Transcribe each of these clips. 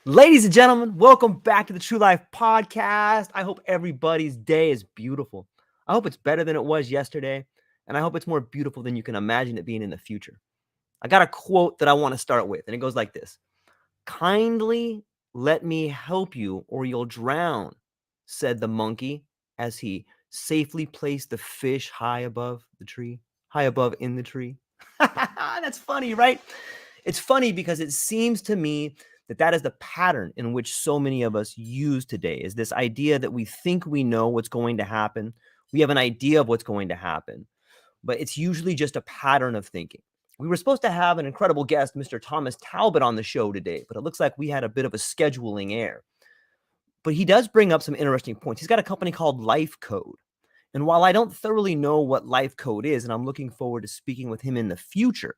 Ladies and gentlemen, welcome back to the True Life Podcast. I hope everybody's day is beautiful. I hope it's better than it was yesterday, and I hope it's more beautiful than you can imagine it being in the future. I got a quote that I want to start with, and it goes like this: "Kindly let me help you, or you'll drown," said the monkey as he safely placed the fish high above the tree, high above in the tree. That's funny, right? It's funny because it seems to me that is the pattern in which so many of us use today, is this idea that we think we know what's going to happen. We have an idea of what's going to happen, but it's usually just a pattern of thinking. We were supposed to have an incredible guest, Mr. Thomas Talbot, on the show today, but it looks like we had a bit of a scheduling error. But he does bring up some interesting points. He's got a company called Life Code. And while I don't thoroughly know what Life Code is, and I'm looking forward to speaking with him in the future,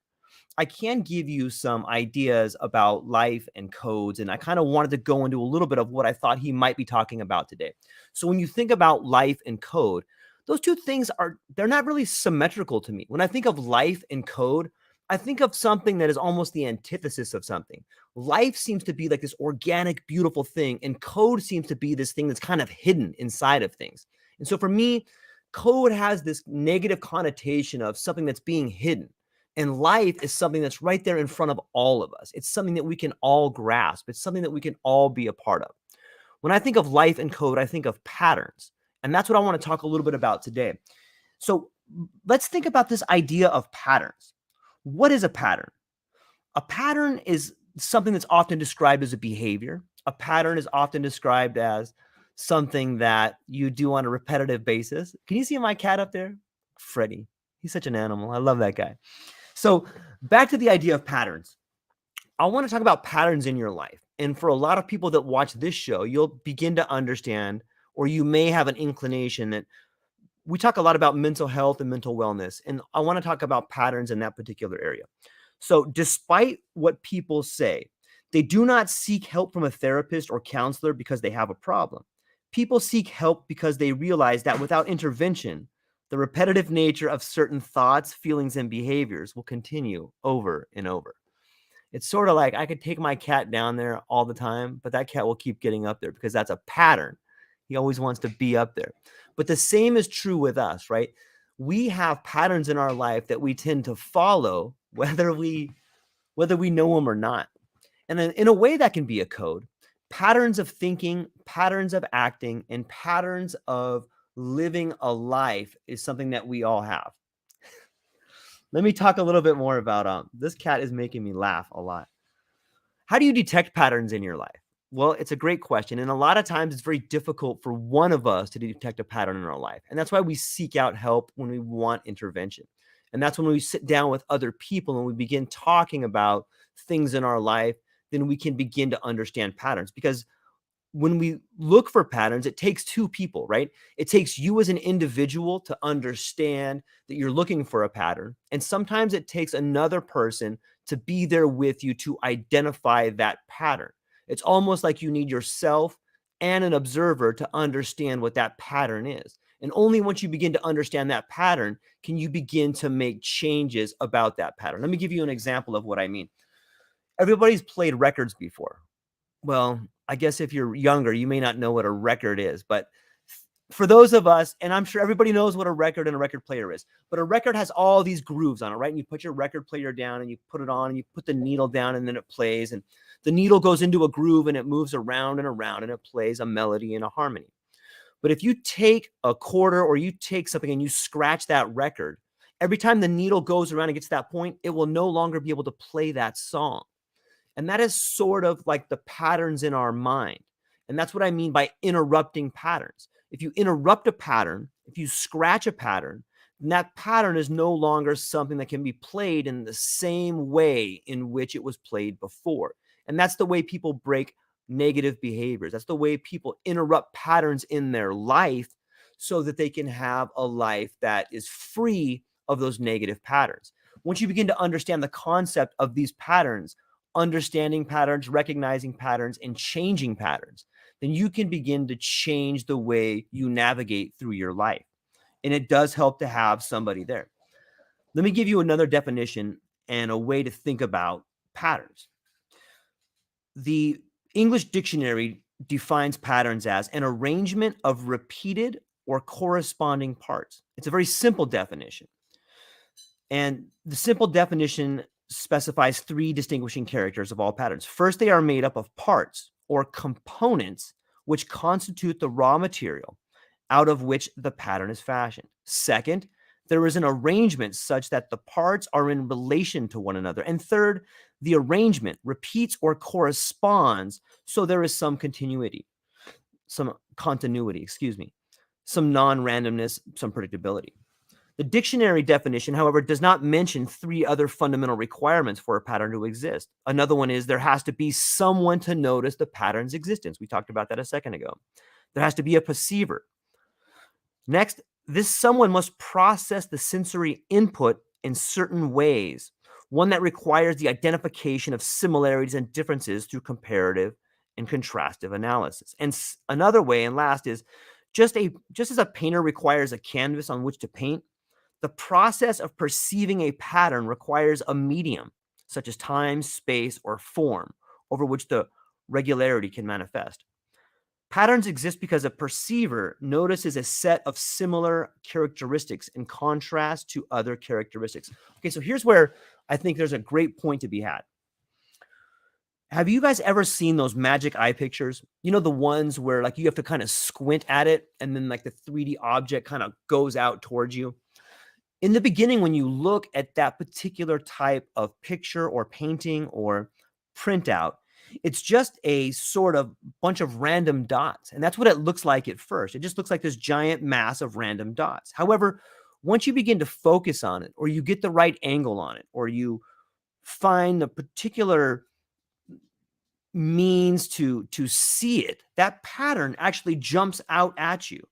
I can give you some ideas about life and codes, and I kind of wanted to go into a little bit of what I thought he might be talking about today. So when you think about life and code, those two things they're not really symmetrical to me. When I think of life and code, I think of something that is almost the antithesis of something. Life seems to be like this organic, beautiful thing, and code seems to be this thing that's kind of hidden inside of things. And so for me, code has this negative connotation of something that's being hidden. And life is something that's right there in front of all of us. It's something that we can all grasp. It's something that we can all be a part of. When I think of life and code, I think of patterns. And that's what I want to talk a little bit about today. So let's think about this idea of patterns. What is a pattern? A pattern is something that's often described as a behavior. A pattern is often described as something that you do on a repetitive basis. Can you see my cat up there? Freddie. He's such an animal. I love that guy. So back to the idea of patterns. I want to talk about patterns in your life. And for a lot of people that watch this show, you'll begin to understand, or you may have an inclination that we talk a lot about mental health and mental wellness. And I want to talk about patterns in that particular area. So despite what people say, they do not seek help from a therapist or counselor because they have a problem. People seek help because they realize that without intervention, the repetitive nature of certain thoughts, feelings, and behaviors will continue over and over. It's sort of like I could take my cat down there all the time, but that cat will keep getting up there because that's a pattern. He always wants to be up there. But the same is true with us, right? We have patterns in our life that we tend to follow, whether we know them or not. And in a way, that can be a code. Patterns of thinking, patterns of acting, and patterns of living a life is something that we all have. Let me talk a little bit more about this cat is making me laugh a lot. How do you detect patterns in your life? Well, it's a great question. And a lot of times it's very difficult for one of us to detect a pattern in our life. And that's why we seek out help when we want intervention. And that's when we sit down with other people and we begin talking about things in our life, then we can begin to understand patterns. Because when we look for patterns, it takes two people, right? It takes you as an individual to understand that you're looking for a pattern. And sometimes it takes another person to be there with you to identify that pattern. It's almost like you need yourself and an observer to understand what that pattern is. And only once you begin to understand that pattern can you begin to make changes about that pattern. Let me give you an example of what I mean. Everybody's played records before. Well, I guess if you're younger, you may not know what a record is, but for those of us, and I'm sure everybody knows what a record and a record player is, but a record has all these grooves on it, right? And you put your record player down and you put it on and you put the needle down and then it plays, and the needle goes into a groove and it moves around and around and it plays a melody and a harmony. But if you take a quarter or you take something and you scratch that record, every time the needle goes around and gets to that point, it will no longer be able to play that song. And that is sort of like the patterns in our mind. And that's what I mean by interrupting patterns. If you interrupt a pattern, if you scratch a pattern, then that pattern is no longer something that can be played in the same way in which it was played before. And that's the way people break negative behaviors. That's the way people interrupt patterns in their life so that they can have a life that is free of those negative patterns. Once you begin to understand the concept of these patterns, understanding patterns, recognizing patterns, and changing patterns, then you can begin to change the way you navigate through your life. And it does help to have somebody there. Let me give you another definition and a way to think about patterns. The English dictionary defines patterns as an arrangement of repeated or corresponding parts. It's a very simple definition. And the simple definition specifies three distinguishing characters of all patterns. First, they are made up of parts or components which constitute the raw material out of which the pattern is fashioned. Second, there is an arrangement such that the parts are in relation to one another. And third, the arrangement repeats or corresponds, so there is some continuity, some continuity, some non-randomness, some predictability. The dictionary definition, however, does not mention three other fundamental requirements for a pattern to exist. Another one is there has to be someone to notice the pattern's existence. We talked about that a second ago. There has to be a perceiver. Next, this someone must process the sensory input in certain ways, one that requires the identification of similarities and differences through comparative and contrastive analysis. And another way, and last, is just as a painter requires a canvas on which to paint, the process of perceiving a pattern requires a medium, such as time, space, or form, over which the regularity can manifest. Patterns exist because a perceiver notices a set of similar characteristics in contrast to other characteristics. Okay, so here's where I think there's a great point to be had. Have you guys ever seen those magic eye pictures? You know, the ones where like you have to kind of squint at it and then like the 3D object kind of goes out towards you? In the beginning, when you look at that particular type of picture or painting or printout, it's just a sort of bunch of random dots. And that's what it looks like at first. It just looks like this giant mass of random dots. However, once you begin to focus on it, or you get the right angle on it, or you find a particular means to see it, that pattern actually jumps out at you.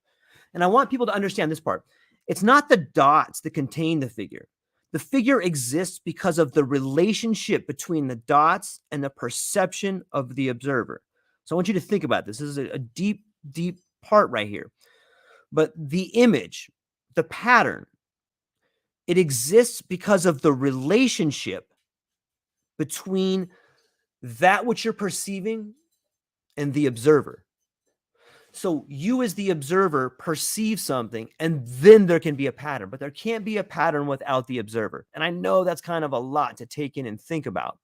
And I want people to understand this part. It's not the dots that contain the figure. The figure exists because of the relationship between the dots and the perception of the observer. So I want you to think about this. This is a deep, deep part right here. But the image, the pattern, it exists because of the relationship between that which you're perceiving and the observer. So you as the observer perceive something, and then there can be a pattern, but there can't be a pattern without the observer. And I know that's kind of a lot to take in and think about,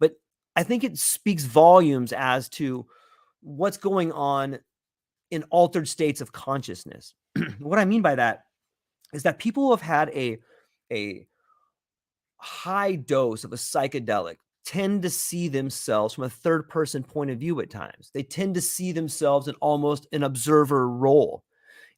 but I think it speaks volumes as to what's going on in altered states of consciousness. What I mean by that is that people who have had a high dose of a psychedelic tend to see themselves from a third person point of view at times. They tend to see themselves in almost an observer role.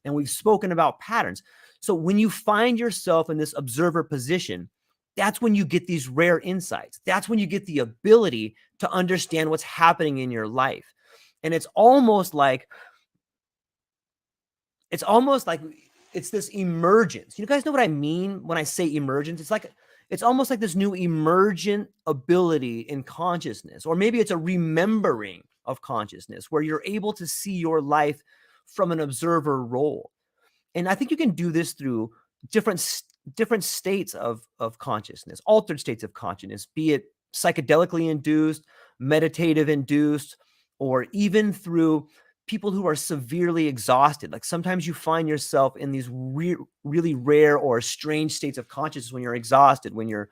And we've spoken about patterns. So when you find yourself in this observer position, that's when you get these rare insights. That's when you get the ability to understand what's happening in your life. And it's almost like it's this emergence. You guys know what I mean when I say emergence? It's almost like this new emergent ability in consciousness, or maybe it's a remembering of consciousness where you're able to see your life from an observer role. And I think you can do this through different states of consciousness, altered states of consciousness, be it psychedelically induced, meditative induced, or even through people who are severely exhausted. Like sometimes you find yourself in these really rare or strange states of consciousness when you're exhausted, when you're,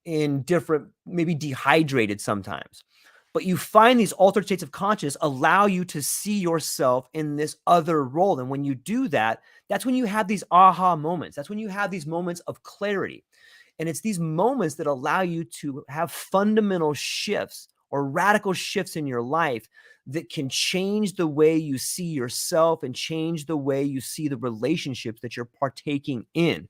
in different, maybe dehydrated sometimes. But you find these altered states of consciousness allow you to see yourself in this other role. And when you do that, that's when you have these aha moments. That's when you have these moments of clarity. And it's these moments that allow you to have fundamental shifts or radical shifts in your life that can change the way you see yourself and change the way you see the relationships that you're partaking in.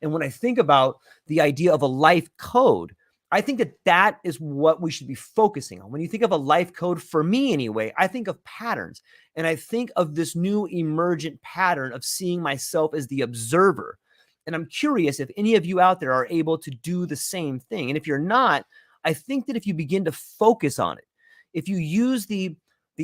And when I think about the idea of a life code, I think that is what we should be focusing on. When you think of a life code, for me anyway, I think of patterns. And I think of this new emergent pattern of seeing myself as the observer. And I'm curious if any of you out there are able to do the same thing. And if you're not, I think that if you begin to focus on it, if you use the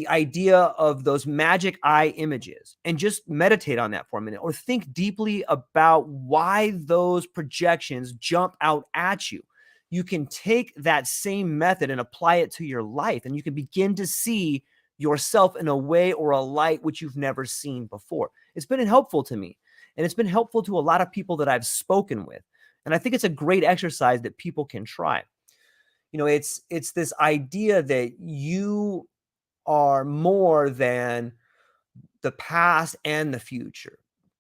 idea of those magic eye images and just meditate on that for a minute, or think deeply about why those projections jump out at you, you can take that same method and apply it to your life, and you can begin to see yourself in a way or a light which you've never seen before. It's been helpful to me, and it's been helpful to a lot of people that I've spoken with. And I think it's a great exercise that people can try. It's this idea that you are more than the past and the future.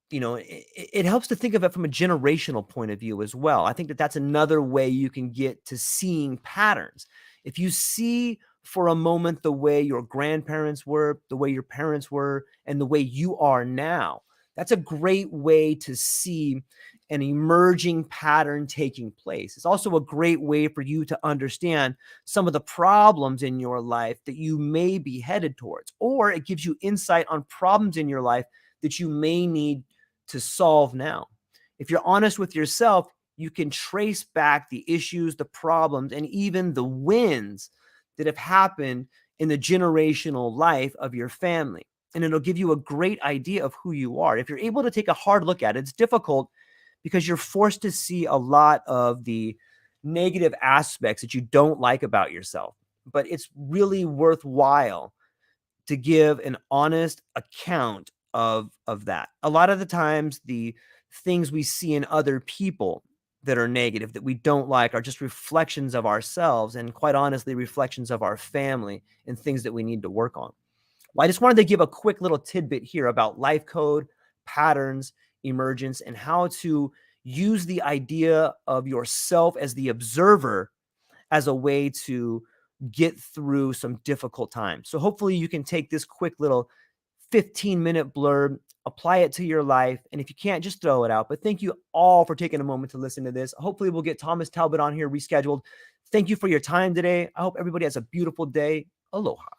It helps to think of it from a generational point of view as well. I think that that's another way you can get to seeing patterns. If you see for a moment the way your grandparents were, the way your parents were, and the way you are now, that's a great way to see an emerging pattern taking place. It's also a great way for you to understand some of the problems in your life that you may be headed towards, or it gives you insight on problems in your life that you may need to solve now. If you're honest with yourself, you can trace back the issues, the problems, and even the wins that have happened in the generational life of your family. And it'll give you a great idea of who you are. If you're able to take a hard look at it, it's difficult because you're forced to see a lot of the negative aspects that you don't like about yourself. But it's really worthwhile to give an honest account of that. A lot of the times, the things we see in other people that are negative, that we don't like, are just reflections of ourselves, and quite honestly, reflections of our family and things that we need to work on. Well, I just wanted to give a quick little tidbit here about life code, patterns, emergence, and how to use the idea of yourself as the observer as a way to get through some difficult times. So hopefully you can take this quick little 15-minute blurb, apply it to your life, and if you can't, just throw it out. But thank you all for taking a moment to listen to this. Hopefully we'll get Thomas Talbot on here rescheduled. Thank you for your time today. I hope everybody has a beautiful day. Aloha.